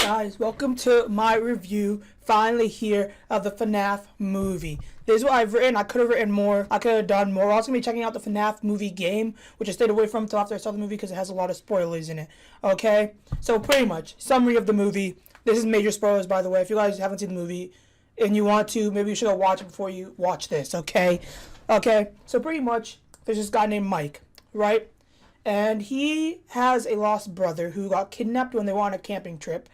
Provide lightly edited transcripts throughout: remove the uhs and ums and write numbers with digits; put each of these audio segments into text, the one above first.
guys, welcome to my review, finally here, of the FNAF movie. This is what I've written. I could have written more. I could have done more. I was going to be checking out the FNAF movie game, which I stayed away from until after I saw the movie because it has a lot of spoilers in it. Okay? So pretty much, summary of the movie. This is major spoilers, by the way. If you guys haven't seen the movie and you want to, maybe you should go watch it before you watch this, okay? Okay? So pretty much, there's this guy named Mike, right? And he has a lost brother who got kidnapped when they were on a camping trip.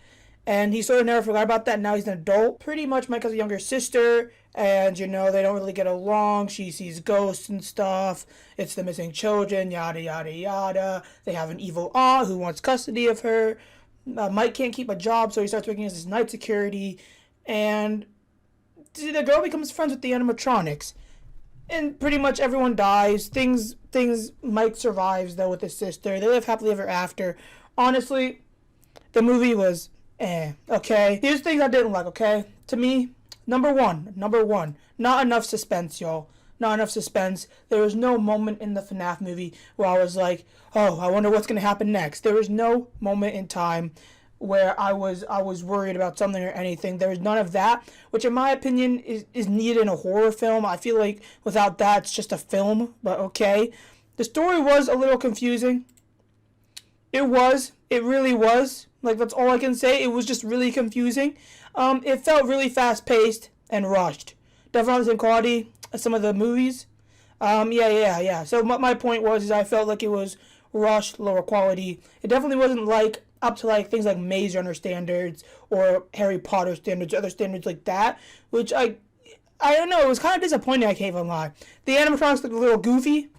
And he sort of never forgot about that. Now he's an adult. Pretty much Mike has a younger sister. And, you know, they don't really get along. She sees ghosts and stuff. It's the missing children, yada, yada, yada. They have an evil aunt who wants custody of her. Mike can't keep a job, so he starts working as his night security. And the girl becomes friends with the animatronics. And pretty much everyone dies. Mike survives, though, with his sister. They live happily ever after. Honestly, the movie was okay? Here's things I didn't like, okay? To me, number one, not enough suspense, y'all. Not enough suspense. There was no moment in the FNAF movie where I was like, oh, I wonder what's going to happen next. There was no moment in time where I was worried about something or anything. There was none of that, which in my opinion is needed in a horror film. I feel like without that, it's just a film, but okay. The story was a little confusing. It really was. Like, that's all I can say. It was just really confusing. It felt really fast-paced and rushed. Definitely not the same quality as some of the movies. Yeah. So my point was I felt like it was rushed, lower quality. It definitely wasn't like up to like things like Maze Runner standards or Harry Potter standards, other standards like that, which I don't know. It was kind of disappointing. I can't even lie. The animatronics looked a little goofy.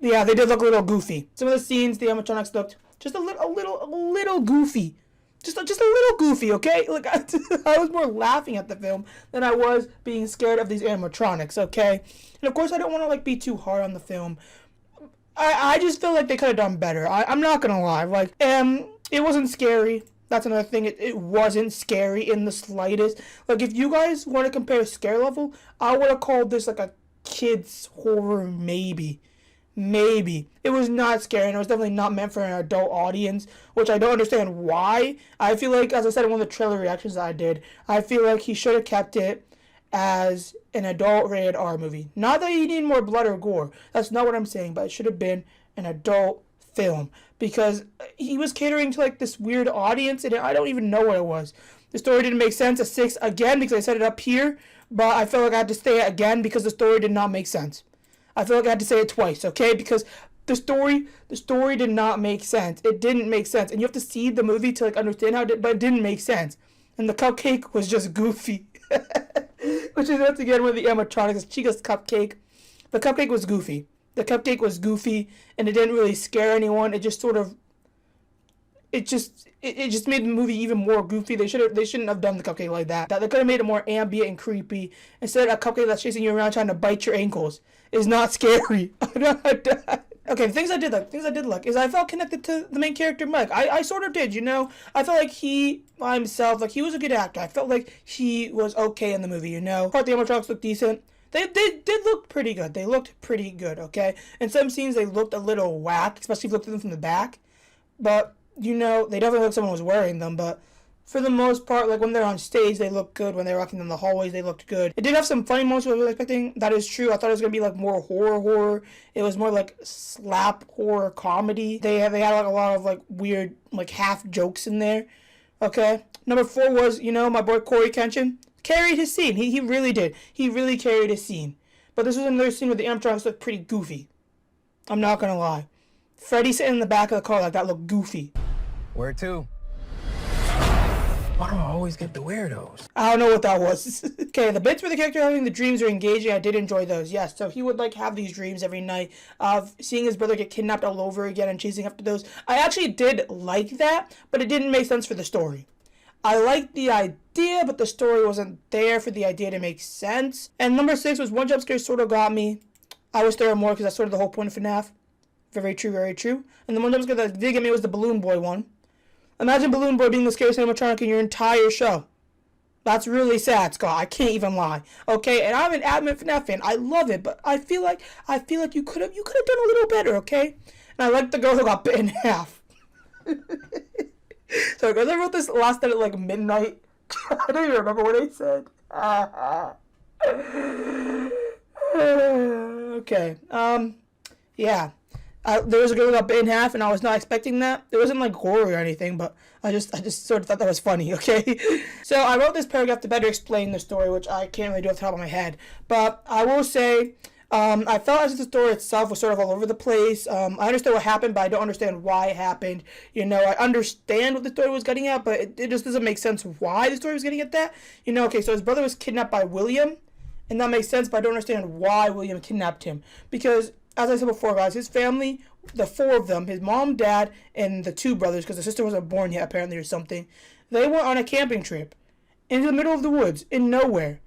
Yeah, they did look a little goofy. Some of the scenes, the animatronics looked just a little goofy. Just a little goofy, okay? Like, I was more laughing at the film than I was being scared of these animatronics, okay? And of course, I don't want to, like, be too hard on the film. I just feel like they could have done better. I'm not gonna lie. Like, it wasn't scary. That's another thing. It wasn't scary in the slightest. Like, if you guys want to compare scare level, I would have called this, like, a kid's horror, maybe. It was not scary, and it was definitely not meant for an adult audience, which I don't understand why. I feel like, as I said in one of the trailer reactions that I did, I feel like he should have kept it as an adult rated R movie. Not that you need more blood or gore. That's not what I'm saying, but it should have been an adult film, because he was catering to, like, this weird audience, and I don't even know what it was. The story didn't make sense. A 6 again, because I set it up here, but I felt like I had to say it again because the story did not make sense. I feel like I had to say it twice, okay? Because the story did not make sense. It didn't make sense. And you have to see the movie to, like, understand how it did, but it didn't make sense. And the cupcake was just goofy. Which is, once again, one of the animatronics, Chica's cupcake. The cupcake was goofy. And it didn't really scare anyone. It just sort of, it just made the movie even more goofy. They shouldn't have done the cupcake like that. They could have made it more ambient and creepy. Instead, a cupcake that's chasing you around trying to bite your ankles is not scary. Okay, things I did like is I felt connected to the main character, Mike. I sort of did, you know. I felt like he, by himself, like, he was a good actor. I felt like he was okay in the movie, you know. Part the animatronics looked decent. They did look pretty good. They looked pretty good, okay? In some scenes, they looked a little whack, especially if you looked at them from the back. But, you know, they definitely looked like someone was wearing them, but for the most part, like, when they're on stage, they look good. When they're walking in the hallways, they looked good. It did have some funny moments I was expecting. That is true. I thought it was going to be, like, more horror. It was more, like, slap horror comedy. They had like, a lot of, like, weird, like, half jokes in there. Okay? Number 4 was, you know, my boy Corey Kenshin carried his scene. He really did. He really carried his scene. But this was another scene where the animatronics looked pretty goofy. I'm not going to lie. Freddy sitting in the back of the car like that looked goofy. Where to? Why do I always get the weirdos? I don't know what that was. Okay, the bits where the character having the dreams are engaging, I did enjoy those, yes. So he would, like, have these dreams every night of seeing his brother get kidnapped all over again and chasing after those. I actually did like that, but it didn't make sense for the story. I liked the idea, but the story wasn't there for the idea to make sense. And number 6 was one jump scare sort of got me. I was there more because that's sort of the whole point of FNAF. Very true, very true. And the one jump scare that did get me was the Balloon Boy one. Imagine Balloon Boy being the scariest animatronic in your entire show. That's really sad, Scott. I can't even lie. Okay, and I'm an adamant FNAF fan. I love it, but I feel like you could have done a little better, okay? And I like the girl who got bit in half. So guys, I wrote this last night at like midnight. I don't even remember what I said. Okay. Yeah. There was a girl that got bit in half, and I was not expecting that. It wasn't like horror or anything, but I just sort of thought that was funny. Okay. So I wrote this paragraph to better explain the story, which I can't really do off the top of my head. But I will say, I felt as if the story itself was sort of all over the place. I understand what happened, but I don't understand why it happened. You know, I understand what the story was getting at, but it just doesn't make sense why the story was getting at that. You know, okay, so his brother was kidnapped by William, and that makes sense, but I don't understand why William kidnapped him. Because, as I said before, guys, his family, the four of them, his mom, dad, and the two brothers, because the sister wasn't born yet, apparently, or something, they went on a camping trip into the middle of the woods, in nowhere.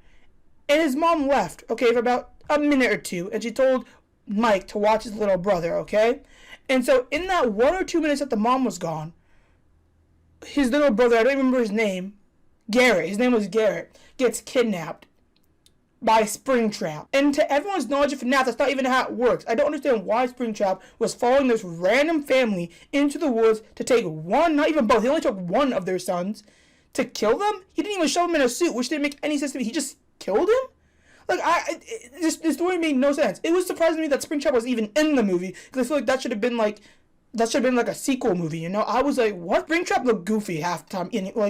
And his mom left, okay, for about a minute or two, and she told Mike to watch his little brother, okay? And so in that 1 or 2 minutes that the mom was gone, his little brother, I don't remember his name, Garrett, his name was Garrett, gets kidnapped by Springtrap. And to everyone's knowledge of FNAF, that's not even how it works. I don't understand why Springtrap was following this random family into the woods to take one, not even both, he only took one of their sons, to kill them? He didn't even show them in a suit, which didn't make any sense to me. He just killed him? Like, this story made no sense. It was surprising to me that Springtrap was even in the movie, because I feel like that should have been like a sequel movie, you know? I was like, what? Springtrap looked goofy half the time,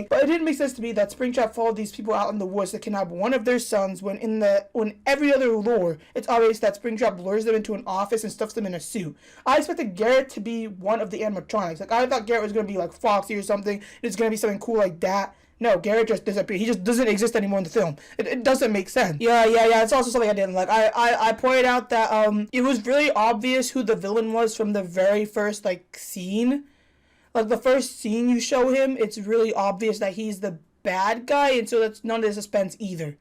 but it didn't make sense to me that Springtrap followed these people out in the woods to kidnap one of their sons when every other lore, it's obvious that Springtrap lures them into an office and stuffs them in a suit. I expected Garrett to be one of the animatronics. Like, I thought Garrett was going to be like Foxy or something. It's going to be something cool like that. No, Garrett just disappeared. He just doesn't exist anymore in the film. It doesn't make sense. Yeah. It's also something I didn't like. I pointed out that it was really obvious who the villain was from the very first scene. Like the first scene you show him, it's really obvious that he's the bad guy, and so that's none of the suspense either.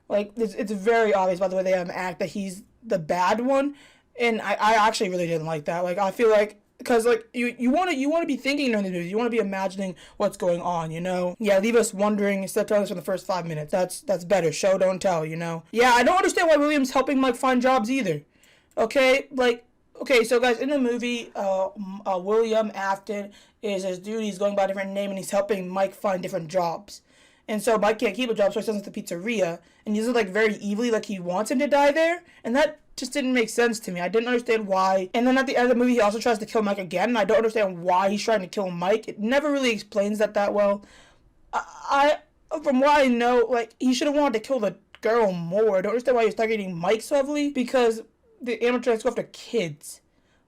Like it's very obvious by the way they act that he's the bad one, and I actually really didn't like that. Like I feel like. Because, you want to be thinking during the movie. You want to be imagining what's going on, you know? Yeah, leave us wondering instead of telling us in the first 5 minutes. That's better. Show, don't tell, you know? Yeah, I don't understand why William's helping Mike find jobs either. Okay? Okay, so, guys, in the movie, William Afton is this dude. He's going by a different name, and he's helping Mike find different jobs. And so Mike can't keep a job, so he sends him to the pizzeria. And he's very evilly, he wants him to die there. And that just didn't make sense to me. I didn't understand why. And then at the end of the movie, he also tries to kill Mike again, and I don't understand why he's trying to kill Mike. It never really explains that well. From what I know, he should have wanted to kill the girl more. I don't understand why he was targeting Mike so heavily, because the animatronics go after kids.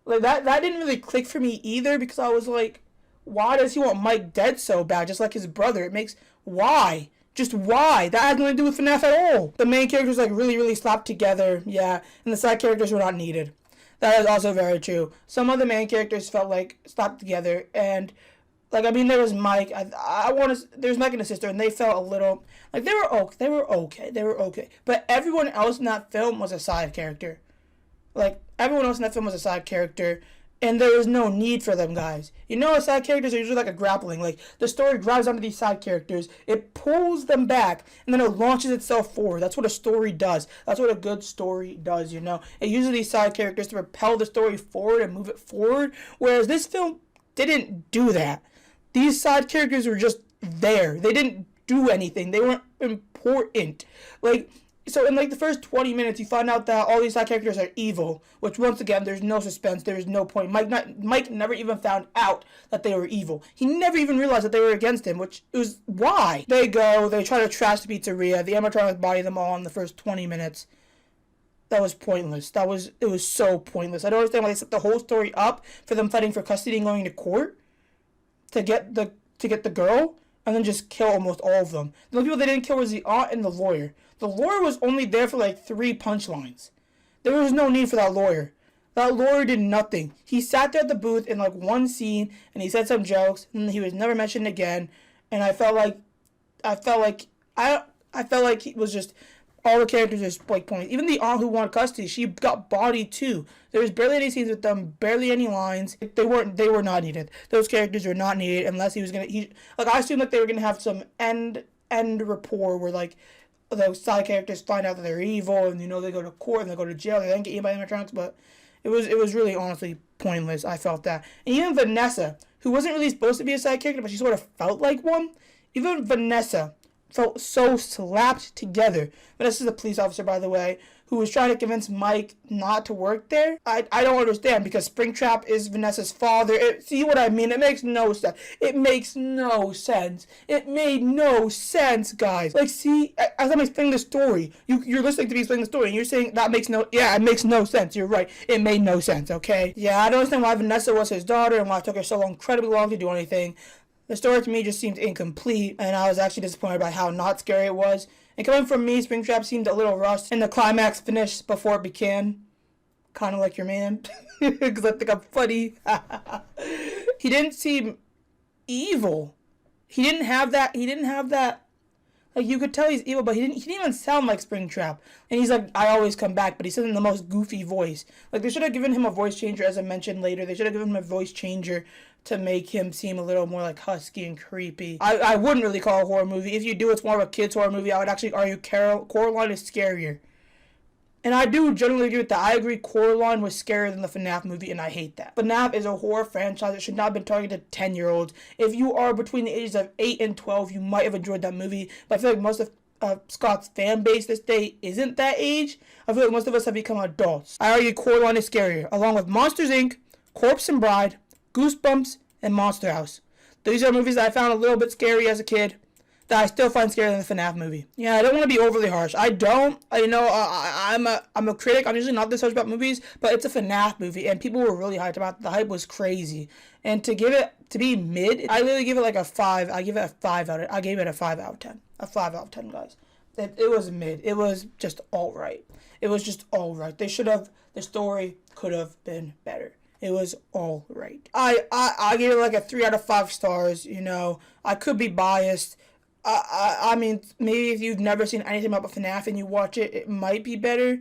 That didn't really click for me either, because I was like, why does he want Mike dead so bad, just like his brother? Why? Just why? That has nothing to do with FNAF at all. The main characters really, really slapped together, yeah, and the side characters were not needed. That is also very true. Some of the main characters felt slapped together, and there was Mike. There's Mike and his sister, and they felt a little they were okay. But everyone else in that film was a side character. Everyone else in that film was a side character. And there was no need for them, guys. You know, side characters are usually a grappling. The story drives onto these side characters. It pulls them back, and then it launches itself forward. That's what a story does. That's what a good story does, you know. It uses these side characters to propel the story forward and move it forward. Whereas this film didn't do that. These side characters were just there. They didn't do anything. They weren't important. So in the first 20 minutes, you find out that all these side characters are evil, which once again, there's no suspense, there's no point. Mike never even found out that they were evil. He never even realized that they were against him, which is why. They try to trash the pizzeria, the animatronics body them all in the first 20 minutes. That was pointless. It was so pointless. I don't understand why they set the whole story up for them fighting for custody and going to court to get the girl, and then just kill almost all of them. The only people they didn't kill was the aunt and the lawyer. The lawyer was only there for 3 punchlines. There was no need for that lawyer. That lawyer did nothing. He sat there at the booth in one scene, and he said some jokes, and he was never mentioned again. And I felt like it was just all the characters just pointless. Even the aunt who wanted custody, she got bodied too. There was barely any scenes with them, barely any lines. They were not needed. Those characters were not needed unless he was gonna. I assumed they were gonna have some end rapport where the side characters find out that they're evil, and they go to court and they go to jail, they then get eaten by animatronics. But It was really honestly pointless. I felt that. And even Vanessa, who wasn't really supposed to be a side character, but she sort of felt like one. Even Vanessa felt so slapped together. Vanessa's a police officer, by the way, who was trying to convince Mike not to work there. I don't understand, because Springtrap is Vanessa's father. See what I mean? It makes no sense. It makes no sense. It made no sense, guys. Like, see, as I'm explaining the story, you're listening to me explain the story, and you're saying that makes no, yeah, it makes no sense. You're right. It made no sense, okay? Yeah, I don't understand why Vanessa was his daughter and why it took her so incredibly long to do anything. The story to me just seemed incomplete, and I was actually disappointed by how not scary it was. And coming from me, Springtrap seemed a little rushed, and the climax finished before it began. Kind of like your man, because I think I'm funny. He didn't seem evil. He didn't have that. Like, you could tell he's evil, but he didn't even sound like Springtrap. And he's like, I always come back, but he says it in the most goofy voice. Like, they should have given him a voice changer, as I mentioned later. They should have given him a voice changer to make him seem a little more like husky and creepy. I wouldn't really call it a horror movie. If you do, it's more of a kid's horror movie. I would actually argue Coraline is scarier. And I do generally agree with that. I agree Coraline was scarier than the FNAF movie, and I hate that. FNAF is a horror franchise that should not have been targeted to 10-year-olds. If you are between the ages of 8 and 12, you might have enjoyed that movie. But I feel like most of Scott's fan base this day isn't that age. I feel like most of us have become adults. I argue Coraline is scarier, along with Monsters, Inc., Corpse and Bride, Goosebumps, and Monster House. These are movies that I found a little bit scary as a kid, that I still find scarier than the FNAF movie. Yeah, I don't want to be overly harsh. I'm a critic. I'm usually not this harsh about movies, but it's a FNAF movie, and people were really hyped about it. The hype was crazy. And to be mid, I literally give it like a 5. I gave it a 5 out of 10. A 5 out of 10, guys. It was mid. It was just alright. The story could have been better. It was all right. I gave it like a 3 out of 5 stars, you know. I could be biased. I mean, maybe if you've never seen anything about FNAF and you watch it, it might be better.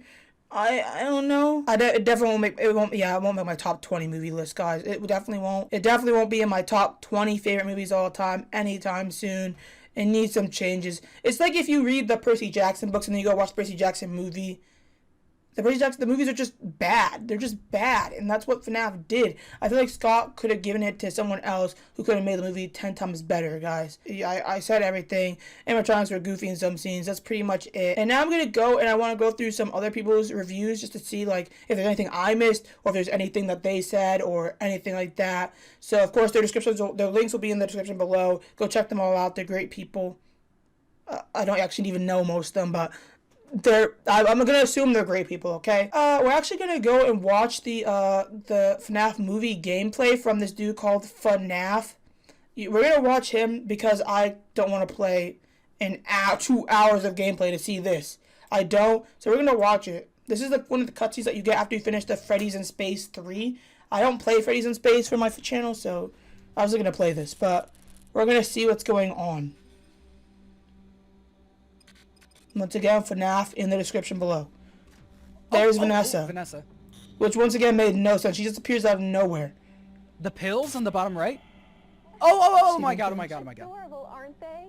I don't know. It definitely won't make my top 20 movie list, guys. It definitely won't. It definitely won't be in my top 20 favorite movies all the time, anytime soon. It needs some changes. It's like if you read the Percy Jackson books and then you go watch the Percy Jackson movie. The movies are just bad. They're just bad. And that's what FNAF did. I feel like Scott could have given it to someone else who could have made the movie 10 times better, guys. I said everything. Animatronics were goofy in some scenes. That's pretty much it. And now I'm going to go and I want to go through some other people's reviews just to see, like, if there's anything I missed or if there's anything that they said or anything like that. So, of course, their links will be in the description below. Go check them all out. They're great people. I don't actually even know most of them, but I'm gonna assume they're great people, okay? We're actually gonna go and watch the FNAF movie gameplay from this dude called FuhNAff. We're gonna watch him because I don't want to play 2 hours of gameplay to see this. I don't, so we're gonna watch it. This is one of the cutscenes that you get after you finish the Freddy's in Space 3. I don't play Freddy's in Space for my channel, so I was gonna play this, but we're gonna see what's going on. Once again, FNAF in the description below. There's Vanessa. Vanessa. Which once again made no sense. She just appears out of nowhere. The pills on the bottom right? Oh my god. Adorable, aren't they?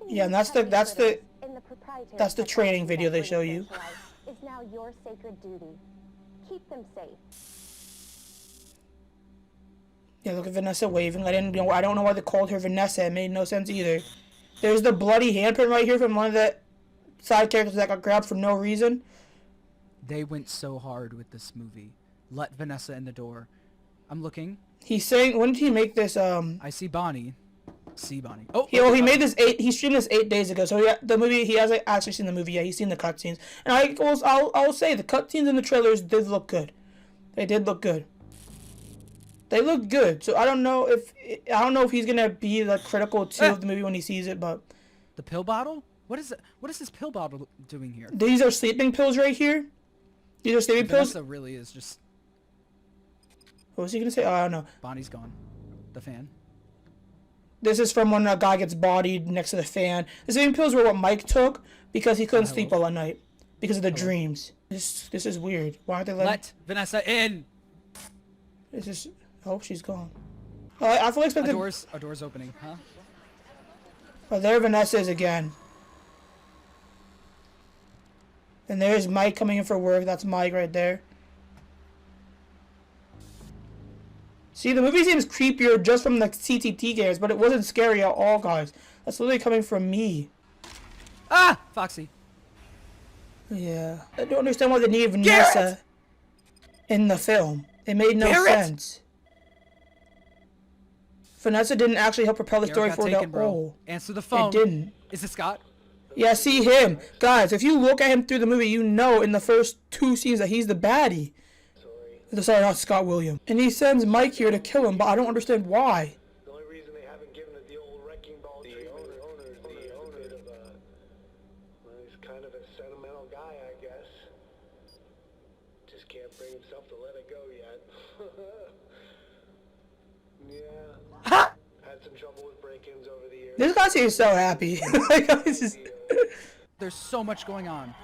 Yeah, and that's the training video they show you. Is now your sacred duty. Keep them safe. Yeah, look at Vanessa waving. I don't know why they called her Vanessa. It made no sense either. There's the bloody handprint right here from one of the side characters that got grabbed for no reason. They went so hard with this movie. Let Vanessa in the door. I'm looking. He's saying, when did he make this? I see Bonnie. Bonnie. He made this he streamed this 8 days ago. So he hasn't actually seen the movie yet. He's seen the cutscenes, and I'll say the cutscenes and the trailers did look good. They did look good. They look good. So I don't know if he's gonna be like critical too of the movie when he sees it, but the pill bottle. What is it? What is this pill bottle doing here? These are sleeping pills right here. These are sleeping pills. Vanessa really is just. What was he gonna say? Oh, I don't know. Bonnie's gone. The fan. This is from when a guy gets bodied next to the fan. The sleeping pills were what Mike took because he couldn't sleep all at night because of the dreams. This is weird. Why aren't they letting? Let Vanessa in. This is. Oh, she's gone. I fully expected. A door's opening, huh? Oh, there Vanessa is again. And there's Mike coming in for work. That's Mike right there. See, the movie seems creepier just from the CCT cameras, but it wasn't scary at all, guys. That's literally coming from me. Ah! Foxy. Yeah. I don't understand why they needed Vanessa in the film. It made no sense. Vanessa didn't actually help propel the story forward at all. Answer the phone. It didn't. Is it Scott? Yeah, see him. Guys, if you look at him through the movie, you know in the first 2 scenes that he's the baddie. Sorry, not Scott William. And he sends Mike here to kill him, but I don't understand why. The only reason they haven't given it the old wrecking ball treatment is the owner of well, he's kind of a sentimental guy, I guess. Just can't bring himself to let it go yet. Yeah. Had some trouble with break-ins over the years. This guy seems so happy. Like, it's just... There's so much going on.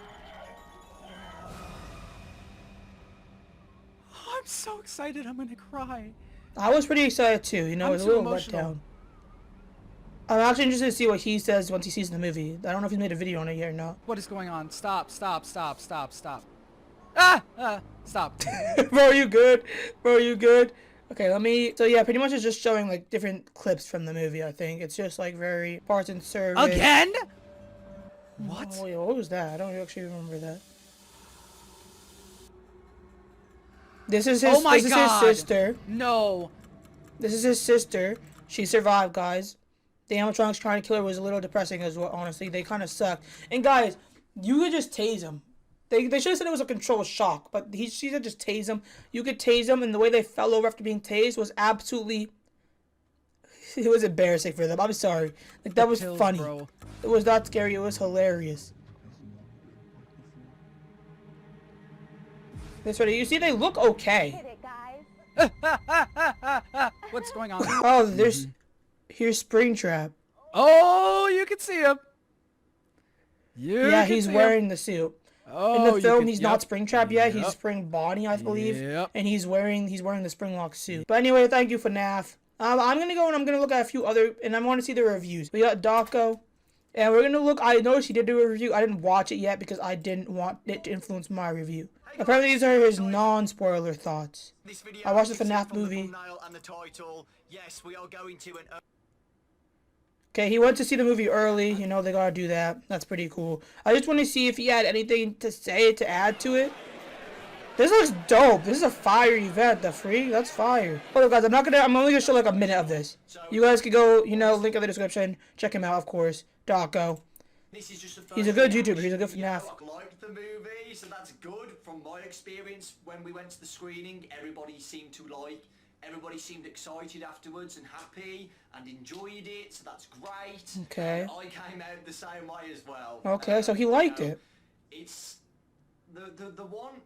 I'm so excited, I'm gonna cry. I was pretty excited too, you know, it was a little let down. I'm actually interested to see what he says once he sees the movie. I don't know if he's made a video on it yet or not. What is going on? Stop, stop, stop, stop, stop. Ah! Stop. Bro, are you good? Bro, are you good? Okay, let me... So yeah, pretty much it's just showing like different clips from the movie, I think. It's just like very parts and service. Again? What? Oh, wait, what was that? I don't actually remember that. This is his, this is his sister. No. This is his sister. She survived, guys. The animatronics trying to kill her was a little depressing as well, honestly. They kind of sucked. And guys, you could just tase him. They should have said it was a controlled shock, but she said just tase him. You could tase him, and the way they fell over after being tased was absolutely... It was embarrassing for them. I'm sorry. Like, that was funny. Bro. It was not scary. It was hilarious. This right, you see, they look okay. Hit it, guys. What's going on? Oh, here's Springtrap. Oh, you can see him. Yeah, he's wearing the suit. Oh, in the film, he's not Springtrap yet. He's Spring Bonnie, I believe. Yep. And he's wearing the Springlock suit. But anyway, thank you, FuhNAff. I'm gonna go and I'm gonna look at a few other, and I want to see the reviews. We got Dawko. And we're gonna look. I noticed he did do a review. I didn't watch it yet because I didn't want it to influence my review. Apparently, these are his non-spoiler thoughts. I watched the FNAF movie. Yes, we are going to an... Okay, he went to see the movie early. You know, they gotta do that. That's pretty cool. I just want to see if he had anything to say to add to it. This looks dope. This is a fire event. The free? That's fire. Hold up, guys. I'm only gonna show like a minute of this. You guys could go, you know, link in the description. Check him out, of course. Dawko. He's a good YouTuber. He's a good FNAF. I liked the movie, so that's good. From my experience, when we went to the screening, everybody seemed excited afterwards and happy and enjoyed it, so that's great. Okay. I came out the same way as well. Okay, so he liked it. It's the one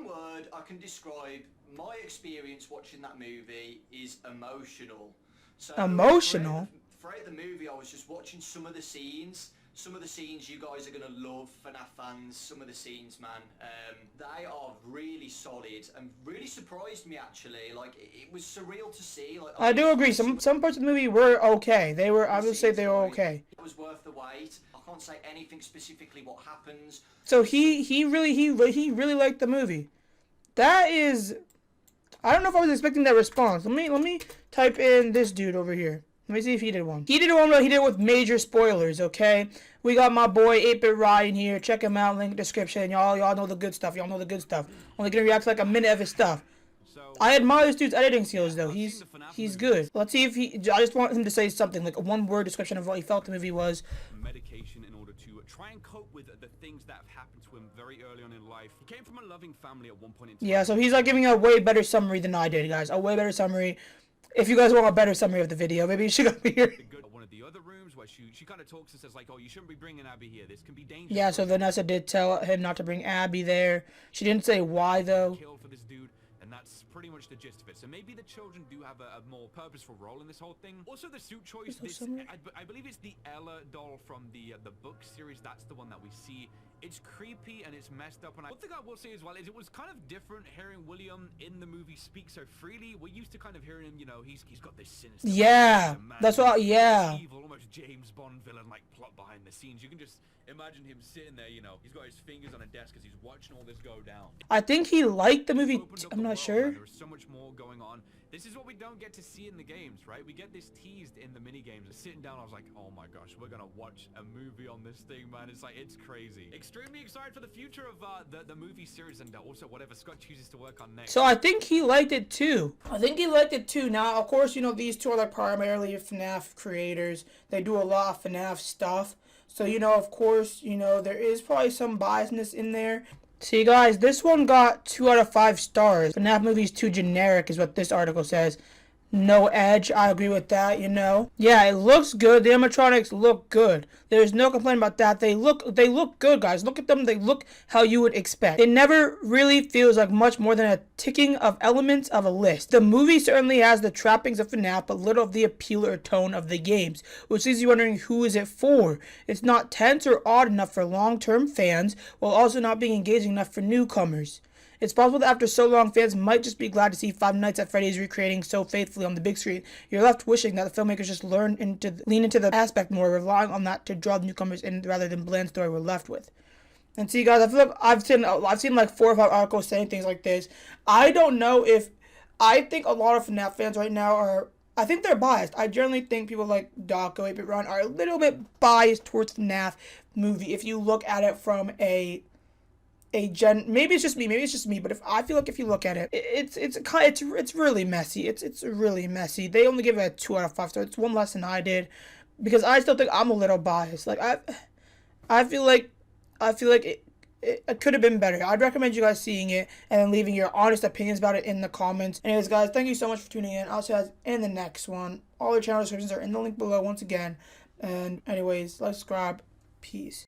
word I can describe my experience watching that movie is emotional. So emotional? Throughout the movie, I was just watching some of the scenes. Some of the scenes you guys are going to love, FNAF fans. Some of the scenes, man. They are really solid and really surprised me, actually. Like, it was surreal to see. Like, I do agree. Some parts of the movie were okay. They were, I would say they were okay. It was worth the wait. I can't say anything specifically what happens. So he really liked the movie. That is... I don't know if I was expecting that response. Let me type in this dude over here. Let me see if he did one. He did one, but he did it with major spoilers, okay? We got my boy 8-Bit Ryan here. Check him out, link in the description. Y'all know the good stuff. Y'all know the good stuff. Only gonna react to like a minute of his stuff. I admire this dude's editing skills, though. He's good. Let's see if he... I just want him to say something, like a one-word description of what he felt the movie was. Medication in order to try and cope with the things that have happened to him very early on in life. He came from a loving family at one point in time. Yeah, so he's like giving a way better summary than I did, guys. A way better summary. If you guys want a better summary of the video, maybe you should come here. One of the other rooms where she kind of talks and says like, oh, you shouldn't be bringing Abby here. This can be dangerous. Yeah, so Vanessa did tell him not to bring Abby there. She didn't say why, though. Kill for this dude, and that's pretty much the gist of it. So maybe the children do have a more purposeful role in this whole thing. Also, the suit choice. I believe it's the Ella doll from the book series. That's the one that we see. It's creepy and it's messed up. And one thing I will say as well is it was kind of different hearing William in the movie speak so freely. We're used to kind of hearing him, you know, he's got this sinister. Yeah, that's what. Yeah. Evil, almost James Bond villain like plot behind the scenes. You can just Imagine him sitting there, you know, he's got his fingers on a desk as he's watching all this go down. I think he liked the movie. Opened up I'm the not world, sure. man. There was so much more going on. This is what we don't get to see in the games, right? We get this teased in the mini games. Sitting down, I was like, oh my gosh, we're gonna watch a movie on this thing, man. It's like, it's crazy. Extremely excited for the future of the movie series and also whatever Scott chooses to work on next. So I think he liked it too. Now, of course, you know, these two are like primarily FNAF creators. They do a lot of FNAF stuff. So, you know, of course, you know, there is probably some biasness in there. See, guys, this one got 2 out of 5 stars. FNAF movie's too generic is what this article says. No edge. I agree with that, you know. Yeah, it looks good. The animatronics look good. There's no complaint about that. They look good, guys. Look at them. They look how you would expect. It never really feels like much more than a ticking of elements of a list. The movie certainly has the trappings of FNAF, but little of the appeal or tone of the games, which leaves you wondering who is it for. It's not tense or odd enough for long-term fans, while also not being engaging enough for newcomers. It's possible that after so long, fans might just be glad to see Five Nights at Freddy's recreating so faithfully on the big screen. You're left wishing that the filmmakers just lean into the aspect more, relying on that to draw the newcomers in rather than bland story we're left with. And see, guys, I feel like I've seen like 4 or 5 articles saying things like this. I don't know if I think a lot of FNAF fans right now are. I think they're biased. I generally think people like Dawko, 8-Bit Run are a little bit biased towards FNAF movie. If you look at it from maybe it's just me, but if you look at it, it's really messy. It's really messy. They only give it a 2 out of 5 stars. It's one less than I did, because I still think I'm a little biased. Like I feel like it could have been better. I'd recommend you guys seeing it and then leaving your honest opinions about it in the comments. Anyways, guys, thank you so much for tuning in. I'll see you guys in the next one. All the channel descriptions are in the link below once again. And anyways, like, subscribe. Peace.